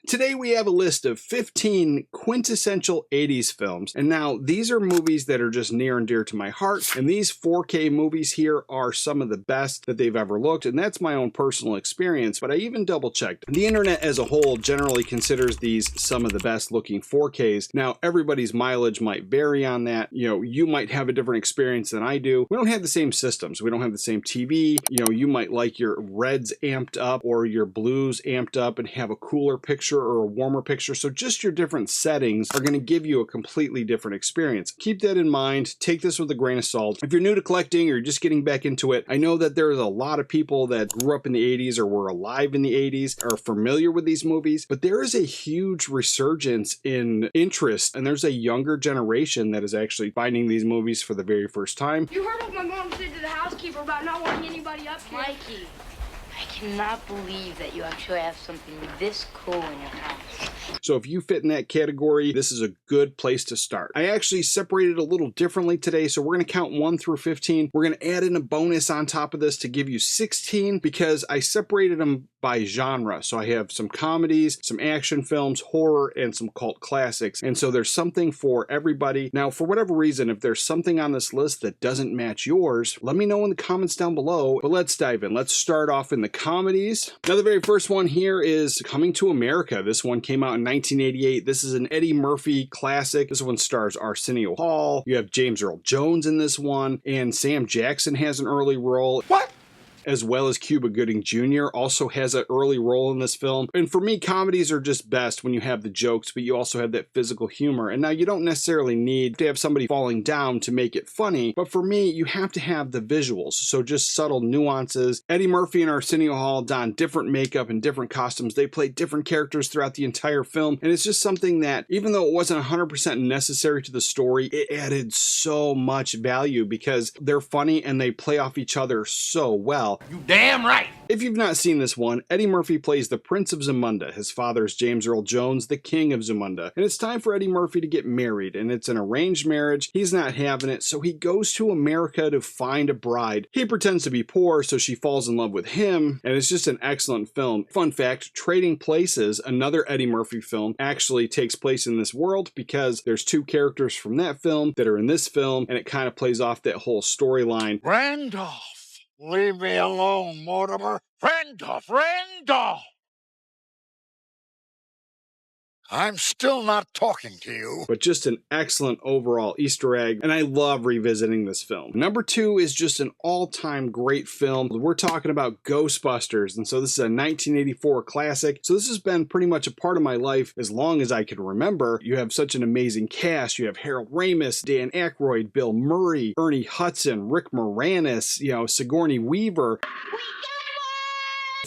Today we have a list of 15 quintessential 80s films, and now these are movies that are just near and dear to my heart, and these 4K movies here are some of the best that they've ever looked, and that's my own personal experience, but I even double checked. The internet as a whole generally considers these some of the best looking 4Ks. Now everybody's mileage might vary on that. You might have a different experience than I do. We don't have the same systems. We don't have the same TV. You might like your reds amped up or your blues amped up and have a cooler picture or a warmer picture. So just your different settings are going to give you a completely different experience. Keep that in mind. Take this with a grain of salt. If you're new to collecting or you're just getting back into it, I know that there's a lot of people that grew up in the 80s or were alive in the 80s are familiar with these movies, but there is a huge resurgence in interest, and there's a younger generation that is actually finding these movies for the very first time. You heard what my mom said to the housekeeper about not wanting anybody up here. Mikey, I cannot believe that you actually have something this cool in your house. So if you fit in that category, this is a good place to start. I actually separated a little differently today, so we're going to count 1 through 15. We're going to add in a bonus on top of this to give you 16 because I separated them by genre. So I have some comedies, some action films, horror, and some cult classics. And so there's something for everybody. Now, for whatever reason, if there's something on this list that doesn't match yours, let me know in the comments down below. But let's dive in. Let's start off in the comedies. Now, the very first one here is Coming to America. This one came out in 1988. This is an Eddie Murphy classic. This one stars Arsenio Hall. You have James Earl Jones in this one, and Sam Jackson has an early role. What? As well as Cuba Gooding Jr. also has an early role in this film. And for me, comedies are just best when you have the jokes, but you also have that physical humor. And now you don't necessarily need to have somebody falling down to make it funny, but for me, you have to have the visuals. So just subtle nuances. Eddie Murphy and Arsenio Hall don different makeup and different costumes. They play different characters throughout the entire film. And it's just something that, even though it wasn't 100% necessary to the story, it added so much value because they're funny and they play off each other so well. You damn right. If you've not seen this one, Eddie Murphy plays the Prince of Zamunda. His father is James Earl Jones, the King of Zamunda. And it's time for Eddie Murphy to get married, and it's an arranged marriage. He's not having it, so he goes to America to find a bride. He pretends to be poor, so she falls in love with him, and it's just an excellent film. Fun fact, Trading Places, another Eddie Murphy film, actually takes place in this world because there's 2 characters from that film that are in this film, and it kind of plays off that whole storyline. Randolph, leave me alone, Mortimer. Randolph, Randolph! I'm still not talking to you. But just an excellent overall Easter egg, and I love revisiting this film. Number 2 is just an all-time great film. We're talking about Ghostbusters, and so this is a 1984 classic. So this has been pretty much a part of my life as long as I can remember. You have such an amazing cast. You have Harold Ramis, Dan Aykroyd, Bill Murray, Ernie Hudson, Rick Moranis, Sigourney Weaver.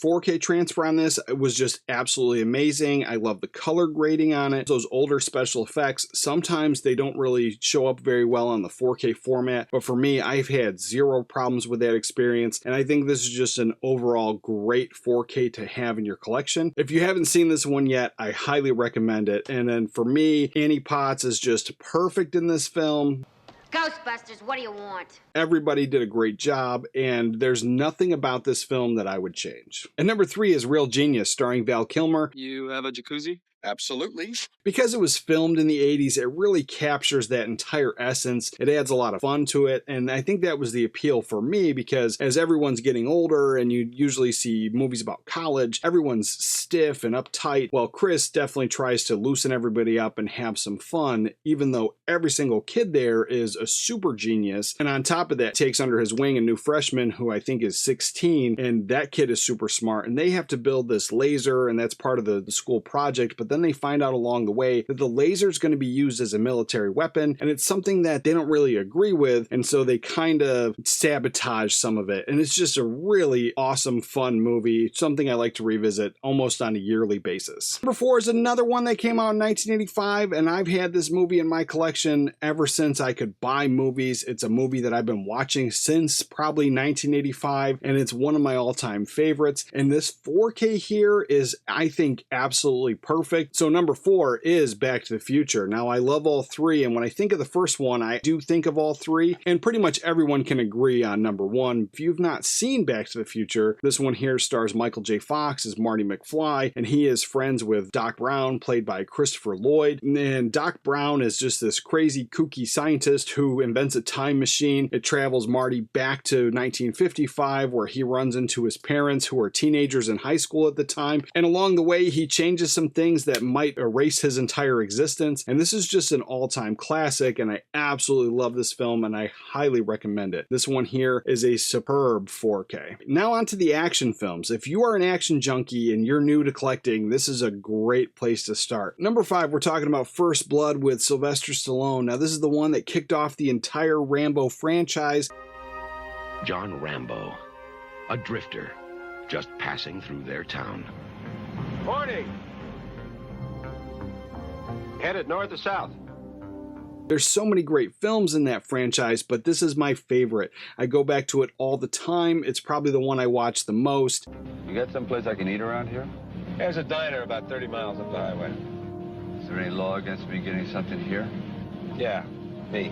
4K transfer on this was just absolutely amazing. I love the color grading on it. Those older special effects, sometimes they don't really show up very well on the 4K format, but for me, I've had 0 problems with that experience, and I think this is just an overall great 4K to have in your collection. If you haven't seen this one yet, I highly recommend it. And then for me, Annie Potts is just perfect in this film. Ghostbusters, what do you want? Everybody did a great job, and there's nothing about this film that I would change. And number 3 is Real Genius, starring Val Kilmer. You have a jacuzzi? Absolutely. Because it was filmed in the 80s, it really captures that entire essence. It adds a lot of fun to it, and I think that was the appeal for me because as everyone's getting older and you usually see movies about college, everyone's stiff and uptight. Well, Chris definitely tries to loosen everybody up and have some fun, even though every single kid there is a super genius. And on top of that, takes under his wing a new freshman who I think is 16, and that kid is super smart, and they have to build this laser, and that's part of the school project, but then they find out along the way that the laser is going to be used as a military weapon, and it's something that they don't really agree with, and so they kind of sabotage some of it. And it's just a really awesome, fun movie, something I like to revisit almost on a yearly basis. Number 4 is another one that came out in 1985, and I've had this movie in my collection ever since I could buy Spy movies. It's a movie that I've been watching since probably 1985, and it's one of my all-time favorites. And this 4K here is, I think, absolutely perfect. So number 4 is Back to the Future. Now, I love all three, and when I think of the first one, I do think of all three, and pretty much everyone can agree on number 1. If you've not seen Back to the Future, this one here stars Michael J. Fox as Marty McFly, and he is friends with Doc Brown, played by Christopher Lloyd. And Doc Brown is just this crazy, kooky scientist who invents a time machine. It travels Marty back to 1955, where he runs into his parents, who are teenagers in high school at the time. And along the way, he changes some things that might erase his entire existence. And this is just an all-time classic, and I absolutely love this film, and I highly recommend it. This one here is a superb 4K. Now on to the action films. If you are an action junkie and you're new to collecting, this is a great place to start. Number 5, we're talking about First Blood with Sylvester Stallone. Now, this is the one that kicked off the entire Rambo franchise. John Rambo, a drifter, just passing through their town. Morning! Headed north or south? There's so many great films in that franchise, but this is my favorite. I go back to it all the time. It's probably the one I watch the most. You got someplace I can eat around here? There's a diner about 30 miles up the highway. Is there any law against me getting something here? Yeah, me.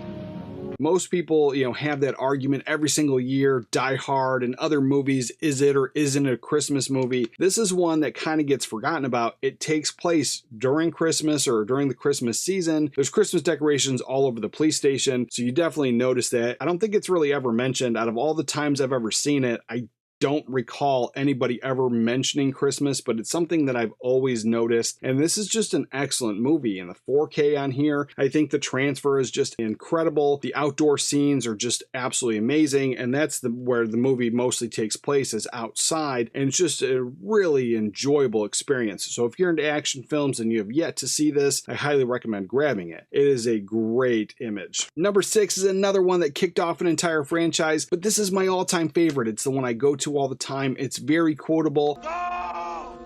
Most people, have that argument every single year. Die Hard and other movies, is it or isn't it a Christmas movie? This is one that kind of gets forgotten about. It takes place during Christmas or during the Christmas season. There's Christmas decorations all over the police station, so you definitely notice that. I don't think it's really ever mentioned. Out of all the times I've ever seen it, I don't recall anybody ever mentioning Christmas, but it's something that I've always noticed. And this is just an excellent movie. And the 4K on here, I think the transfer is just incredible. The outdoor scenes are just absolutely amazing. And that's where the movie mostly takes place, is outside. And it's just a really enjoyable experience. So if you're into action films and you have yet to see this, I highly recommend grabbing it. It is a great image. Number 6 is another one that kicked off an entire franchise, but this is my all-time favorite. It's the one I go to all the time. It's very quotable. Go!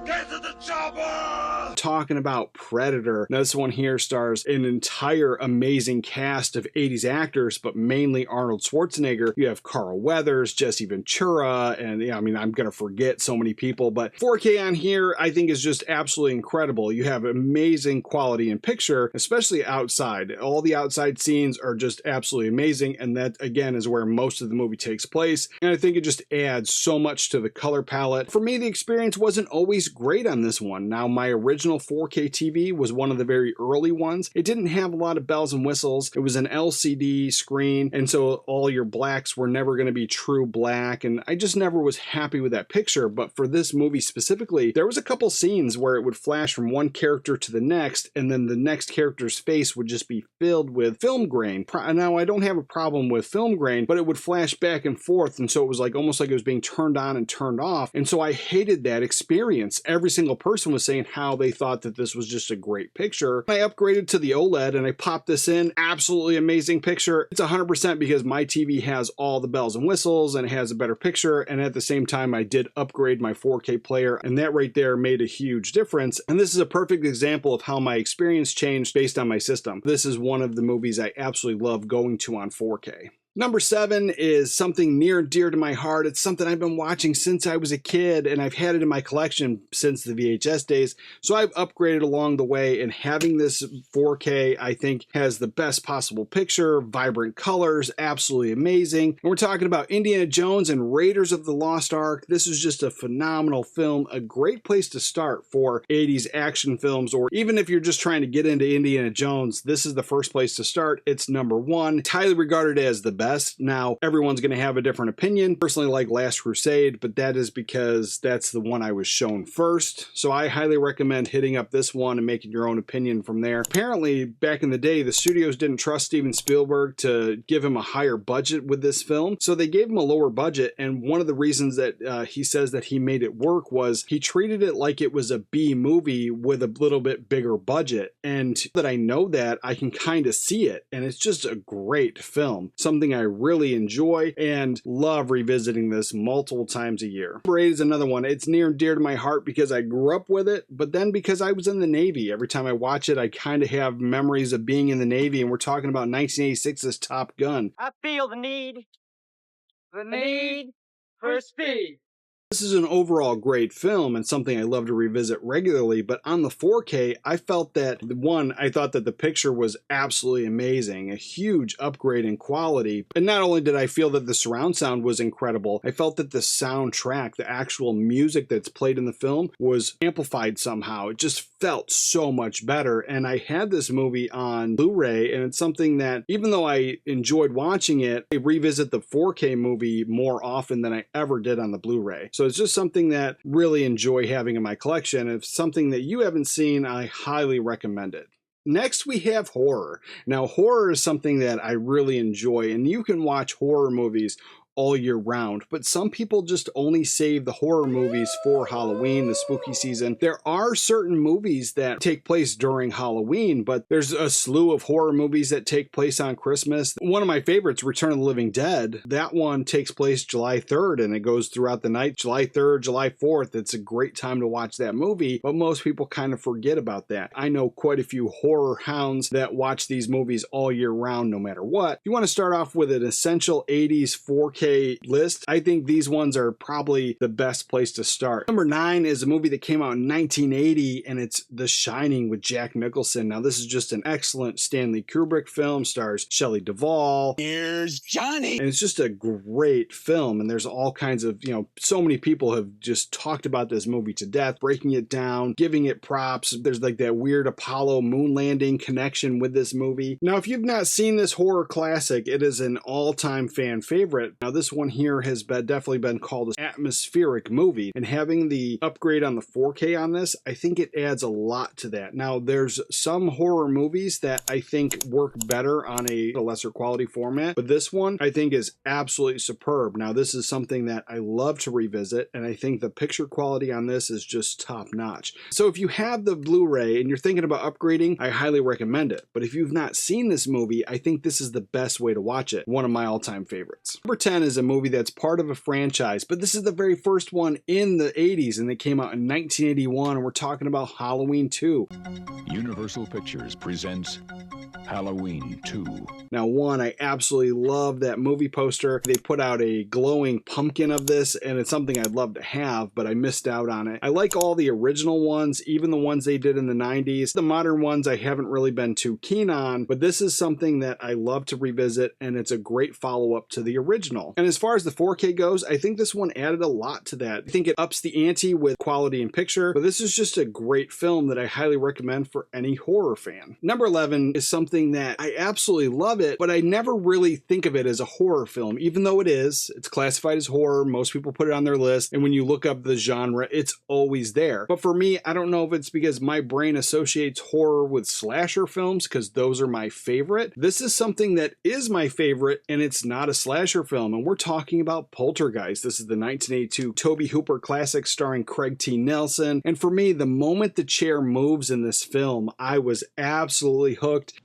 Get to the chopper! Talking about Predator. Now, this one here stars an entire amazing cast of 80s actors, but mainly Arnold Schwarzenegger. You have Carl Weathers, Jesse Ventura, and I'm gonna forget so many people, but 4K on here I think is just absolutely incredible. You have amazing quality in picture, especially outside. All the outside scenes are just absolutely amazing, and that again is where most of the movie takes place, and I think it just adds so much to the color palette. For me, the experience wasn't always great on this one. Now, my original 4K TV was one of the very early ones. It didn't have a lot of bells and whistles. It was an LCD screen, and so all your blacks were never going to be true black, and I just never was happy with that picture. But for this movie specifically, there was a couple scenes where it would flash from one character to the next, and then the next character's face would just be filled with film grain. Now, I don't have a problem with film grain, but it would flash back and forth, and so it was almost like it was being turned on and turned off, and so I hated that experience. Every single person was saying how they thought that this was just a great picture. I upgraded to the OLED and I popped this in. Absolutely amazing picture. It's 100% because my TV has all the bells and whistles and it has a better picture, and at the same time I did upgrade my 4K player, and that right there made a huge difference. And this is a perfect example of how my experience changed based on my system. This is one of the movies I absolutely love going to on 4K. Number 7 is something near and dear to my heart. It's something I've been watching since I was a kid, and I've had it in my collection since the VHS days, so I've upgraded along the way, and having this 4K, I think, has the best possible picture, vibrant colors, absolutely amazing. And we're talking about Indiana Jones and Raiders of the Lost Ark. This is just a phenomenal film, a great place to start for 80s action films, or even if you're just trying to get into Indiana Jones, this is the first place to start. It's number 1. It's highly regarded as the best. Now, everyone's going to have a different opinion. Personally, like Last Crusade, but that is because that's the one I was shown first. So I highly recommend hitting up this one and making your own opinion from there. Apparently, back in the day, the studios didn't trust Steven Spielberg to give him a higher budget with this film, so they gave him a lower budget, and one of the reasons that he says that he made it work was he treated it like it was a B movie with a little bit bigger budget, and that I know that, I can kind of see it, and it's just a great film. Something I really enjoy and love revisiting this multiple times a year. Number 8 is another one. It's near and dear to my heart because I grew up with it, but then because I was in the Navy. Every time I watch it, I kind of have memories of being in the Navy, and we're talking about 1986's Top Gun. I feel the need for speed. This is an overall great film and something I love to revisit regularly, but on the 4K, I felt that, one, I thought that the picture was absolutely amazing, a huge upgrade in quality, and not only did I feel that the surround sound was incredible, I felt that the soundtrack, the actual music that's played in the film, was amplified somehow. It just felt so much better, and I had this movie on Blu-ray, and it's something that, even though I enjoyed watching it, I revisit the 4K movie more often than I ever did on the Blu-ray. So it's just something that really enjoy having in my collection. If it's something that you haven't seen, I highly recommend it. Next, we have horror. Now, horror is something that I really enjoy, and you can watch horror movies all year round, but some people just only save the horror movies for Halloween, the spooky season. There are certain movies that take place during Halloween, but there's a slew of horror movies that take place on Christmas. One of my favorites, Return of the Living Dead, that one takes place July 3rd and it goes throughout the night, July 3rd, July 4th. It's a great time to watch that movie, but most people kind of forget about that. I know quite a few horror hounds that watch these movies all year round no matter what. You want to start off with an essential 80s 4K list. I think these ones are probably the best place to start. Number 9 is a movie that came out in 1980, and it's The Shining with Jack Nicholson. Now, this is just an excellent Stanley Kubrick film, stars Shelley Duvall. Here's Johnny. And it's just a great film, and there's all kinds of, so many people have just talked about this movie to death, breaking it down, giving it props. There's like that weird Apollo moon landing connection with this movie. Now, if you've not seen this horror classic, it is an all-time fan favorite. Now, this one here has definitely been called an atmospheric movie, and having the upgrade on the 4K on this, I think it adds a lot to that. Now, there's some horror movies that I think work better on a lesser quality format, but this one I think is absolutely superb. Now, this is something that I love to revisit, and I think the picture quality on this is just top notch. So if you have the Blu-ray and you're thinking about upgrading, I highly recommend it. But if you've not seen this movie, I think this is the best way to watch it. One of my all-time favorites. Number 10 is a movie that's part of a franchise, but this is the very first one in the 80s, and it came out in 1981, and we're talking about Halloween 2. Universal Pictures presents Halloween 2. Now, one, I absolutely love that movie poster. They put out a glowing pumpkin of this, and it's something I'd love to have, but I missed out on it. I like all the original ones, even the ones they did in the 90s. The modern ones I haven't really been too keen on, but this is something that I love to revisit, and it's a great follow-up to the original. And as far as the 4K goes, I think this one added a lot to that. I think it ups the ante with quality and picture, but this is just a great film that I highly recommend for any horror fan. Number 11 is something that I absolutely love it, but I never really think of it as a horror film, even though it is. It's classified as horror. Most people put it on their list, and when you look up the genre, it's always there. But for me, I don't know if it's because my brain associates horror with slasher films, because those are my favorite. This is something that is my favorite, and it's not a slasher film, and we're talking about Poltergeist. This is the 1982 Tobe Hooper classic starring Craig T. Nelson, and for me, the moment the chair moves in this film, I was absolutely hooked.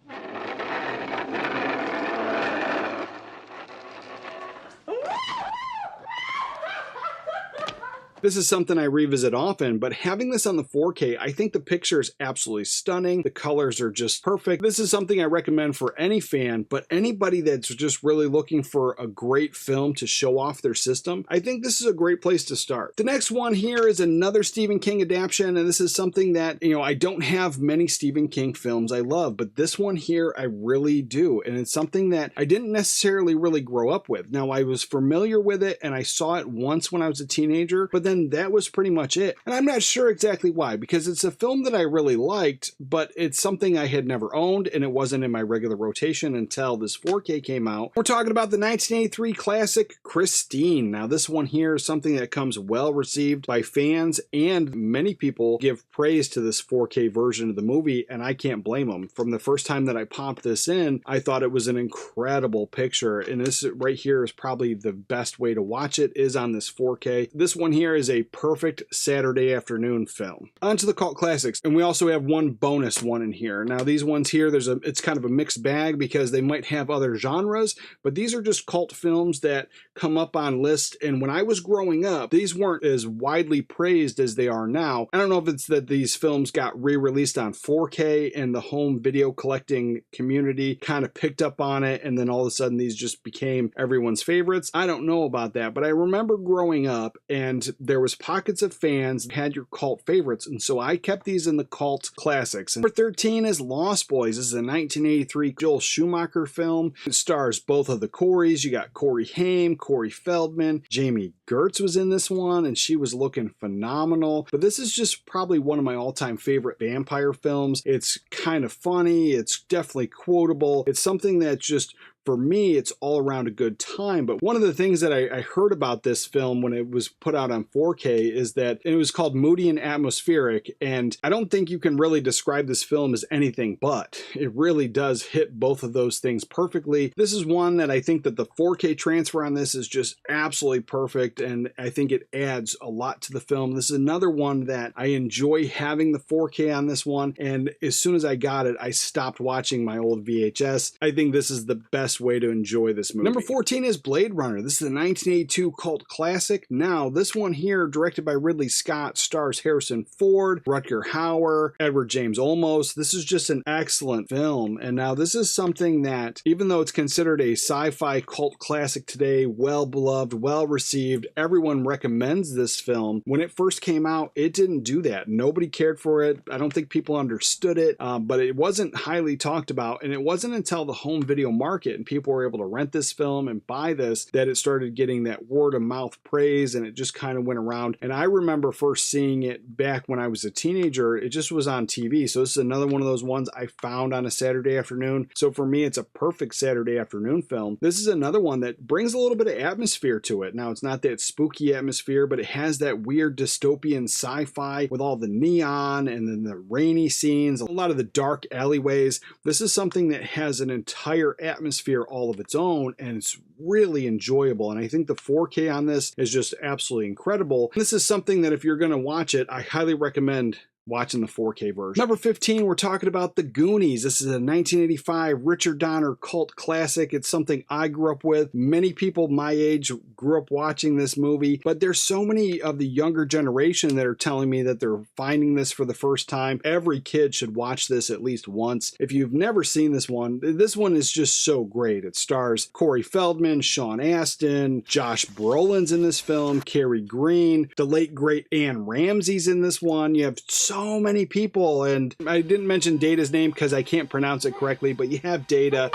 This is something I revisit often, but having this on the 4K, I think the picture is absolutely stunning. The colors are just perfect. This is something I recommend for any fan, but anybody that's just really looking for a great film to show off their system, I think this is a great place to start. The next one here is another Stephen King adaptation, and this is something that, I don't have many Stephen King films I love, but this one here I really do, and it's something that I didn't necessarily really grow up with. Now, I was familiar with it, and I saw it once when I was a teenager, but then that was pretty much it. And I'm not sure exactly why, because it's a film that I really liked, but it's something I had never owned, and it wasn't in my regular rotation until this 4K came out. We're talking about the 1983 classic Christine. Now, this one here is something that comes well received by fans, and many people give praise to this 4K version of the movie, and I can't blame them. From the first time that I popped this in, I thought it was an incredible picture, and this right here is probably the best way to watch it, is on this 4K. This one here is is a perfect Saturday afternoon film. On to the cult classics, and we also have one bonus one in here. Now these ones here, it's kind of a mixed bag because they might have other genres, but these are just cult films that come up on lists, and when I was growing up, these weren't as widely praised as they are now. I don't know if it's that these films got re-released on 4K and the home video collecting community kind of picked up on it, and then all of a sudden these just became everyone's favorites. I don't know about that, but I remember growing up and there was pockets of fans that had your cult favorites, and so I kept these in the cult classics. Number 13 is Lost Boys. This is a 1983 Joel Schumacher film. It stars both of the Coreys. You got Corey Haim, Corey Feldman, Jamie Gertz was in this one, and she was looking phenomenal. But this is just probably one of my all-time favorite vampire films. It's kind of funny. It's definitely quotable. It's something that just, for me, it's all around a good time. But one of the things that I heard about this film when it was put out on 4K is that it was called Moody and Atmospheric, and I don't think you can really describe this film as anything but. It really does hit both of those things perfectly. This is one that I think that the 4K transfer on this is just absolutely perfect, and I think it adds a lot to the film. This is another one that I enjoy having the 4K on this one, and as soon as I got it, I stopped watching my old VHS. I think this is the best way to enjoy this movie. Number 14 is Blade Runner. This is a 1982 cult classic. Now, this one here, directed by Ridley Scott, stars Harrison Ford, Rutger Hauer, Edward James Olmos. This is just an excellent film. And now this is something that, even though it's considered a sci-fi cult classic today, well beloved, well received, everyone recommends this film. When it first came out, it didn't do that. Nobody cared for it. I don't think people understood it, but it wasn't highly talked about. And it wasn't until the home video market and people were able to rent this film and buy this that it started getting that word of mouth praise, and it just kind of went around. And I remember first seeing it back when I was a teenager. It just was on TV. So this is another one of those ones I found on a Saturday afternoon. So for me, it's a perfect Saturday afternoon film. This is another one that brings a little bit of atmosphere to it. Now, it's not that spooky atmosphere, but it has that weird dystopian sci-fi with all the neon and then the rainy scenes, a lot of the dark alleyways. This is something that has an entire atmosphere all of its own, and it's really enjoyable. And I think the 4K on this is just absolutely incredible. This is something that if you're going to watch it, I highly recommend watching the 4K version. Number 15, we're talking about The Goonies. This is a 1985 Richard Donner cult classic. It's something I grew up with. Many people my age grew up watching this movie, but there's so many of the younger generation that are telling me that they're finding this for the first time. Every kid should watch this at least once. If you've never seen this one is just so great. It stars Corey Feldman, Sean Astin, Josh Brolin's in this film, Cary Green, the late great Anne Ramsey's in this one. You have so many people, and I didn't mention Data's name because I can't pronounce it correctly, but you have Data.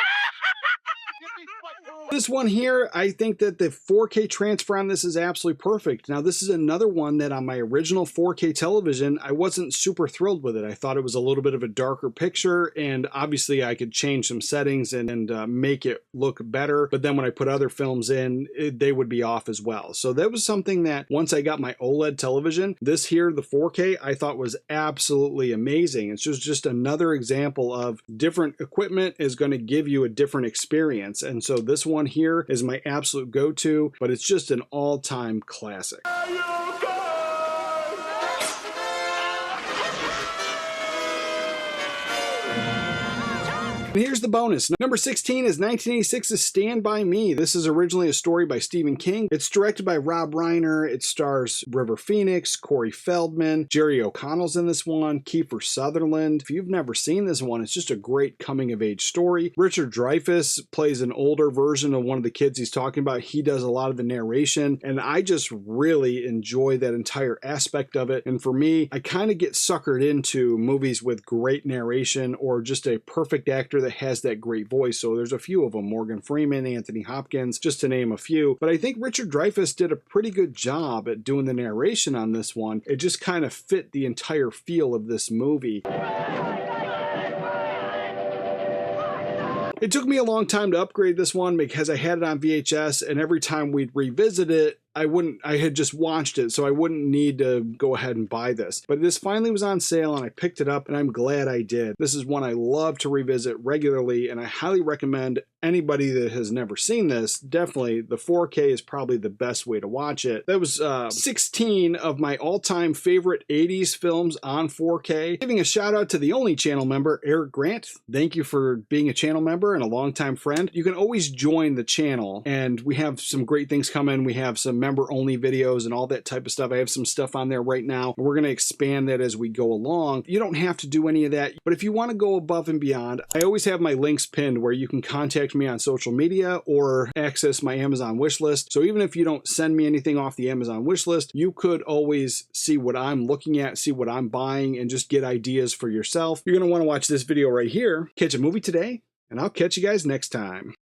This one here, I think that the 4K transfer on this is absolutely perfect. Now, this is another one that on my original 4K television, I wasn't super thrilled with it. I thought it was a little bit of a darker picture, and obviously I could change some settings and make it look better. But then when I put other films in, they would be off as well. So that was something that once I got my OLED television, this here, the 4K, I thought was absolutely amazing. It's just another example of different equipment is going to give you a different experience. And so this one here is my absolute go-to, but it's just an all-time classic. And here's the bonus. Number 16 is 1986's Stand By Me. This is originally a story by Stephen King. It's directed by Rob Reiner. It stars River Phoenix, Corey Feldman, Jerry O'Connell's in this one, Kiefer Sutherland. If you've never seen this one, it's just a great coming-of-age story. Richard Dreyfuss plays an older version of one of the kids he's talking about. He does a lot of the narration, and I just really enjoy that entire aspect of it. And for me, I kind of get suckered into movies with great narration or just a perfect actor that has that great voice. So there's a few of them, Morgan Freeman, Anthony Hopkins, just to name a few. But I think Richard Dreyfuss did a pretty good job at doing the narration on this one. It just kind of fit the entire feel of this movie. It took me a long time to upgrade this one because I had it on VHS, and every time we'd revisit it, I had just watched it, so I wouldn't need to go ahead and buy this. But this finally was on sale and I picked it up and I'm glad I did. This is one I love to revisit regularly and I highly recommend anybody that has never seen this, definitely the 4K is probably the best way to watch it. That was 16 of my all-time favorite 80s films on 4K. Giving a shout out to the only channel member, Eric Grant. Thank you for being a channel member and a longtime friend. You can always join the channel and we have some great things coming. We have some member-only videos and all that type of stuff. I have some stuff on there right now. We're going to expand that as we go along. You don't have to do any of that, but if you want to go above and beyond, I always have my links pinned where you can contact me on social media or access my Amazon wish list. So even if you don't send me anything off the Amazon wish list, you could always see what I'm looking at, see what I'm buying, and just get ideas for yourself. You're going to want to watch this video right here. Catch a movie today, and I'll catch you guys next time.